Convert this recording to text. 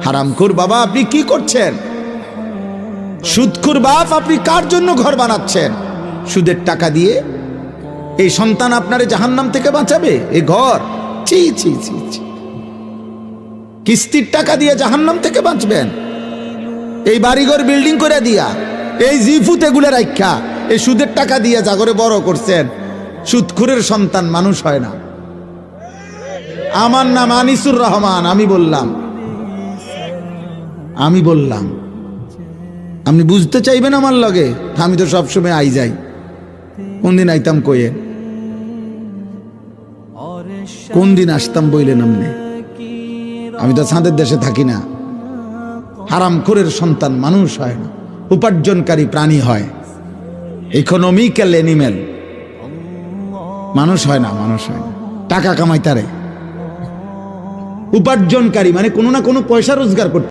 হারামখোর বাবা, আপনি কি করছেন? সুদখোর বাপ, আপনি কার জন্য ঘর বানাচ্ছেন? সুদের টাকা দিয়ে এই সন্তান আপনারে জাহান্নাম থেকে বাঁচাবে? এ ঘর, ছি ছি ছি ছি। কিস্তির টাকা দিয়ে জাহান্নাম থেকে বাঁচবেন? এই বাড়িঘর বিল্ডিং করে দিয়া, এই জিফুত এগুলো রাখা, এই সুদের টাকা দিয়ে জাগরে বড় করছেন। সুদখোরের সন্তান মানুষ হয় না। আমার নাম আনিসুর রহমান। আমি বললাম আপনি বুঝতে চাইবেন আমার লগে? আমি তো সবসময় আই যাই। কোন দিন আইতাম কয়ে, কোন দিন আসতাম বইলেন আপনি? আমি তো ছাদের দেশে থাকি না। হারামখোরের সন্তান মানুষ হয় না, উপার্জনকারী প্রাণী হয়, ইকোনমিক্যাল অ্যানিমেল। মানুষ হয় না, মানুষ হয় না। টাকা কামাইতারে উপার্জনকারী মানে কোনো না কোনো পয়সা রোজগার করতে